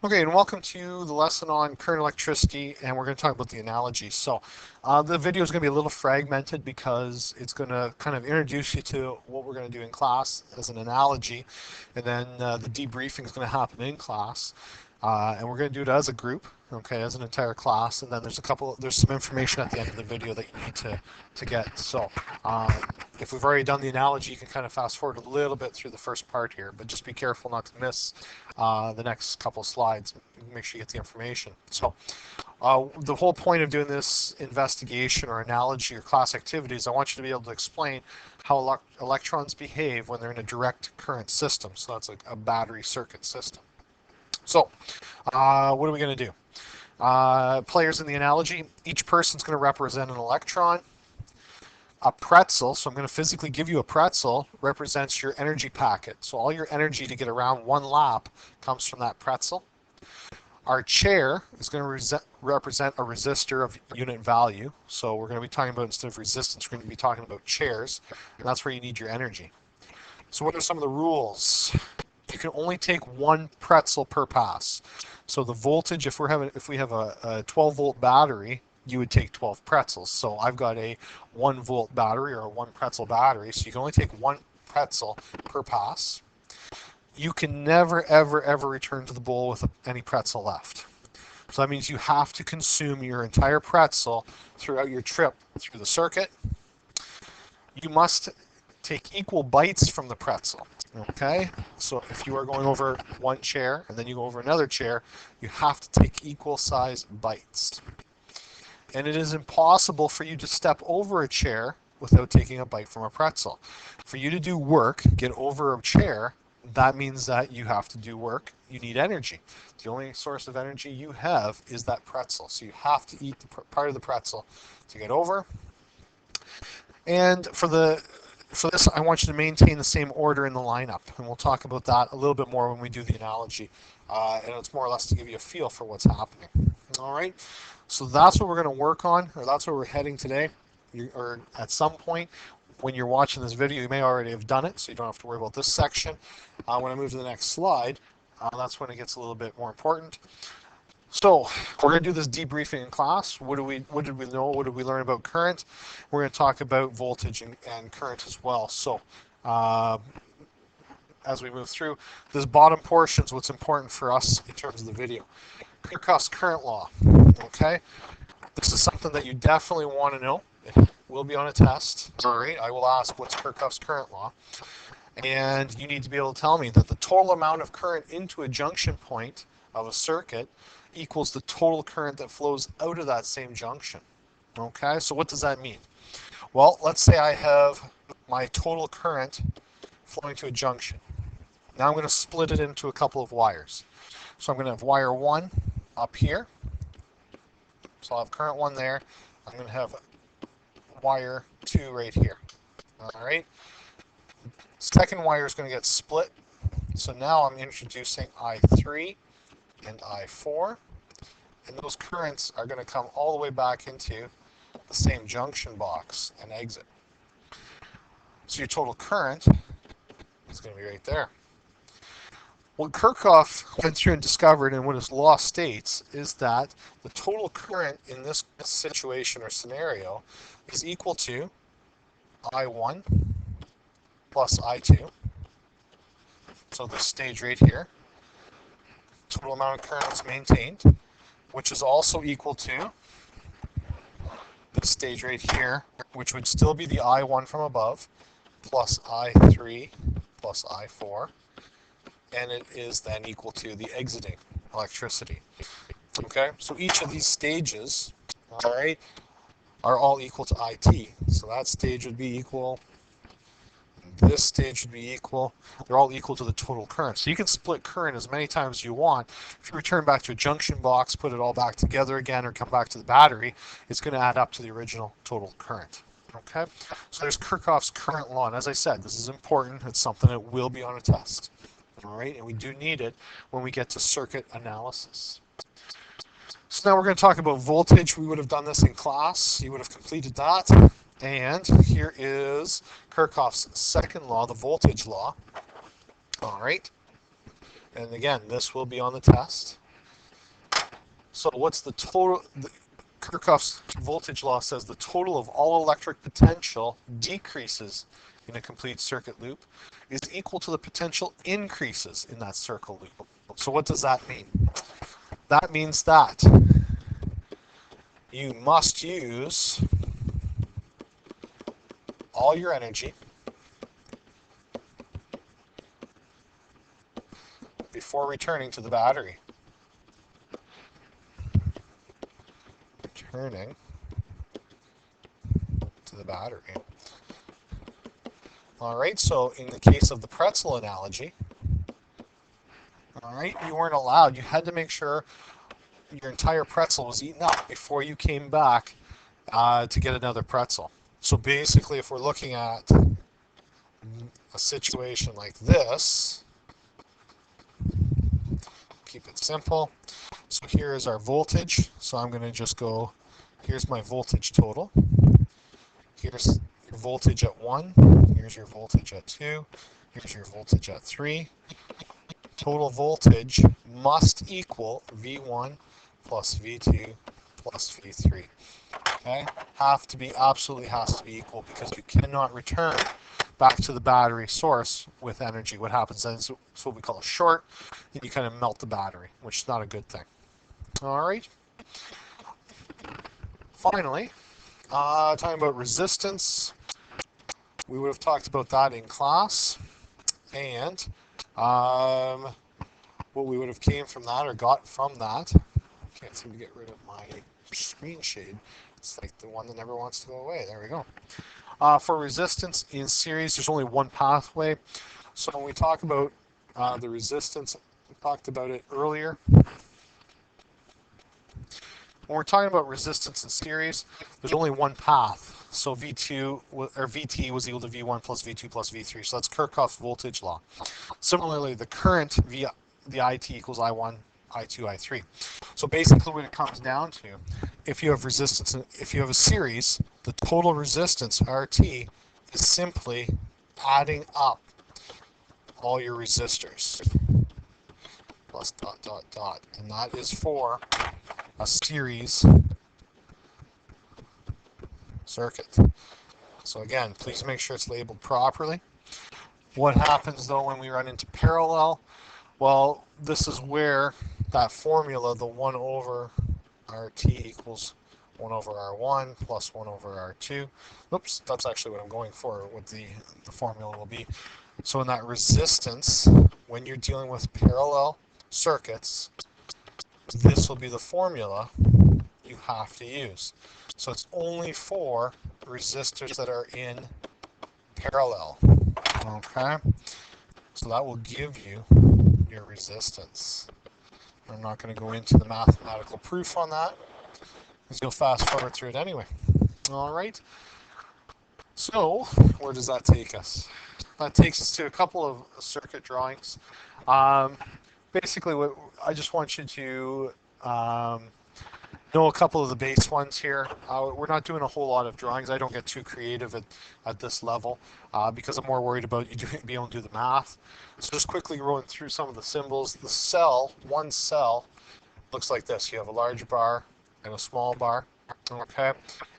Okay, and welcome to the lesson on current electricity, and we're going to talk about the analogy. The video is going to be a little fragmented because it's going to kind of introduce you to what we're going to do in class as an analogy, and then the debriefing is going to happen in class, and we're going to do it as a group, okay, as an entire class, and then there's some information at the end of the video that you need to get. Um, if we've already done the analogy, you can kind of fast forward a little bit through the first part here, but just be careful not to miss the next couple slides. Make sure you get the information. The whole point of doing this investigation or analogy or class activities, I want you to be able to explain how electrons behave when they're in a direct current system. So that's like a battery circuit system. What are we going to do? Players in the analogy, each person's going to represent an electron. A pretzel, so I'm going to physically give you a pretzel, represents your energy packet. So all your energy to get around one lap comes from that pretzel. Our chair is going to represent a resistor of unit value. So we're going to be talking about, instead of resistance, we're going to be talking about chairs, and that's where you need your energy. So what are some of the rules? You can only take one pretzel per pass. So the voltage, if we have a 12-volt battery, you would take 12 pretzels. So I've got a 1-volt battery or a 1 pretzel battery, so you can only take 1 pretzel per pass. You can never, ever, ever return to the bowl with any pretzel left. So that means you have to consume your entire pretzel throughout your trip through the circuit. You must take equal bites from the pretzel. Okay, so if you are going over one chair and then you go over another chair, you have to take equal size bites. And it is impossible for you to step over a chair without taking a bite from a pretzel. For you to do work, get over a chair, that means that you have to do work. You need energy. The only source of energy you have is that pretzel. So you have to eat the part of the pretzel to get over. And for this, I want you to maintain the same order in the lineup. And we'll talk about that a little bit more when we do the analogy. And it's more or less to give you a feel for what's happening. All right. So that's what we're going to work on, or that's where we're heading today. Or at some point when you're watching this video, you may already have done it, so you don't have to worry about this section. When I move to the next slide, that's when it gets a little bit more important. So we're going to do this debriefing in class. What did we know? What did we learn about current? We're going to talk about voltage and current as well. So as we move through, this bottom portion is what's important for us in terms of the video. Kirchhoff's current law. Okay, this is something that you definitely want to know. It will be on a test. All right, I will ask what's Kirchhoff's current law, and you need to be able to tell me that the total amount of current into a junction point of a circuit equals the total current that flows out of that same junction. Okay, so what does that mean? Well, let's say I have my total current flowing to a junction. Now I'm going to split it into a couple of wires. So I'm going to have wire 1 up here. So I'll have current 1 there. I'm going to have wire 2 right here. All right. Second wire is going to get split. So now I'm introducing I3 and I4. And those currents are going to come all the way back into the same junction box and exit. So your total current is going to be right there. What Kirchhoff went through and discovered, and what his law states, is that the total current in this situation or scenario is equal to I1 plus I2. So this stage right here, total amount of current is maintained, which is also equal to this stage right here, which would still be the I1 from above, plus I3 plus I4. And it is then equal to the exiting electricity. Okay, so each of these stages, all right, are all equal to IT. So that stage would be equal, this stage would be equal. They're all equal to the total current. So you can split current as many times as you want. If you return back to a junction box, put it all back together again, or come back to the battery, it's going to add up to the original total current. Okay, so there's Kirchhoff's current law. And as I said, this is important. It's something that will be on a test. All right, and we do need it when we get to circuit analysis. So now we're going to talk about voltage. We would have done this in class. You would have completed that. And here is Kirchhoff's second law, the voltage law. All right. And again, this will be on the test. So what's the total? Kirchhoff's voltage law says the total of all electric potential decreases in a complete circuit loop is equal to the potential increases in that circle loop. So what does that mean? That means that you must use all your energy before returning to the battery. Returning to the battery. All right, so in the case of the pretzel analogy, all right, you weren't allowed. You had to make sure your entire pretzel was eaten up before you came back to get another pretzel. So basically, if we're looking at a situation like this, keep it simple. So here is our voltage. So I'm going to just go, here's my voltage total. Here's your voltage at 1. Here's your voltage at 2. Here's your voltage at 3. Total voltage must equal V1 plus V2 plus V3. Okay? Absolutely has to be equal, because you cannot return back to the battery source with energy. What happens then is what we call a short, and you kind of melt the battery, which is not a good thing. All right. Finally, talking about resistance, we would have talked about that in class, and what we would have came from that or got from that. Can't seem to get rid of my screen shade. It's like the one that never wants to go away. There we go. For resistance in series, there's only one pathway. So when we talk about the resistance, we talked about it earlier. When we're talking about resistance in series, there's only one path. So V2 or Vt was equal to V1 plus V2 plus V3. So that's Kirchhoff's voltage law. Similarly, the current the IT equals I1, I2, I3. So basically what it comes down to, if you have resistance, if you have a series, the total resistance, RT, is simply adding up all your resistors. Plus dot, dot, dot. And that is for a series circuit. So again, please make sure it's labeled properly. What happens though when we run into parallel? Well, this is where that formula, the 1 over RT equals 1 over R1 plus 1 over R2. Oops, that's actually what I'm going for, what the formula will be. So in that resistance, when you're dealing with parallel circuits, this will be the formula you have to use. So it's only for resistors that are in parallel. Okay? So that will give you your resistance. I'm not going to go into the mathematical proof on that, because you'll fast forward through it anyway. All right. So where does that take us? That takes us to a couple of circuit drawings. Basically, what I just want you to know a couple of the base ones here. We're not doing a whole lot of drawings. I don't get too creative at this level because I'm more worried about you being able to do the math. So just quickly going through some of the symbols. The cell, one cell, looks like this. You have a large bar and a small bar. Okay.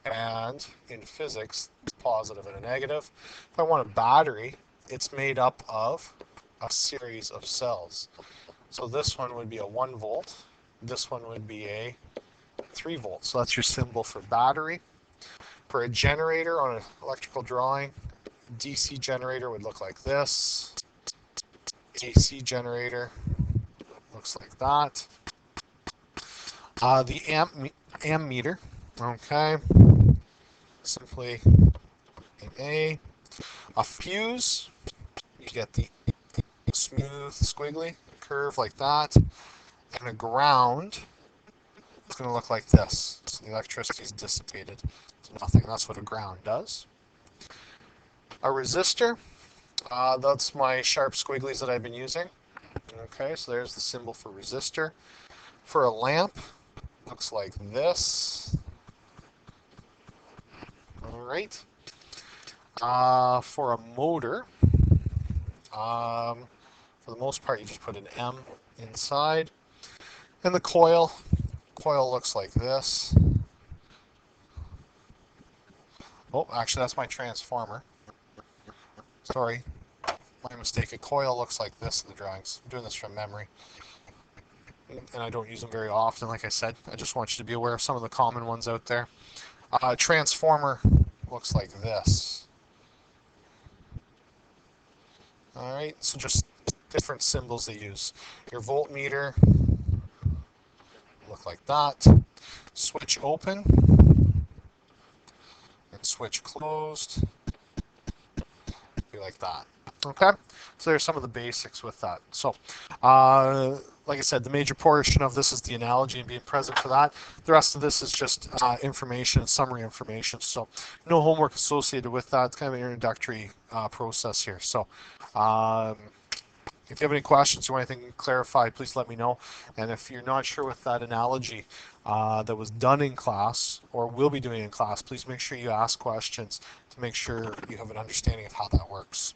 And in physics, positive and a negative. If I want a battery, it's made up of a series of cells. So this one would be a 1 volt. This one would be a 3 volts. So that's your symbol for battery. For a generator on an electrical drawing, DC generator would look like this. AC generator looks like that. The amp meter, okay, simply an A. A fuse, you get the smooth squiggly curve like that. And a ground, it's going to look like this. So the electricity is dissipated to nothing. That's what a ground does. A resistor, that's my sharp squigglies that I've been using. Okay, so there's the symbol for resistor. For a lamp, looks like this. All right. For a motor, for the most part, you just put an M inside. And the coil, coil looks like this. Oh, actually that's my transformer. Sorry, my mistake. A coil looks like this in the drawings. I'm doing this from memory. And I don't use them very often, like I said. I just want you to be aware of some of the common ones out there. Transformer looks like this. Alright, so just different symbols they use. Your voltmeter, look like that. Switch open, and switch closed, be like that. Okay, so there's some of the basics with that. So, like I said, the major portion of this is the analogy and being present for that. The rest of this is just information, summary information. So, no homework associated with that. It's kind of an introductory process here. So, if you have any questions or anything clarified, please let me know. And if you're not sure with that analogy that was done in class or will be doing in class, please make sure you ask questions to make sure you have an understanding of how that works.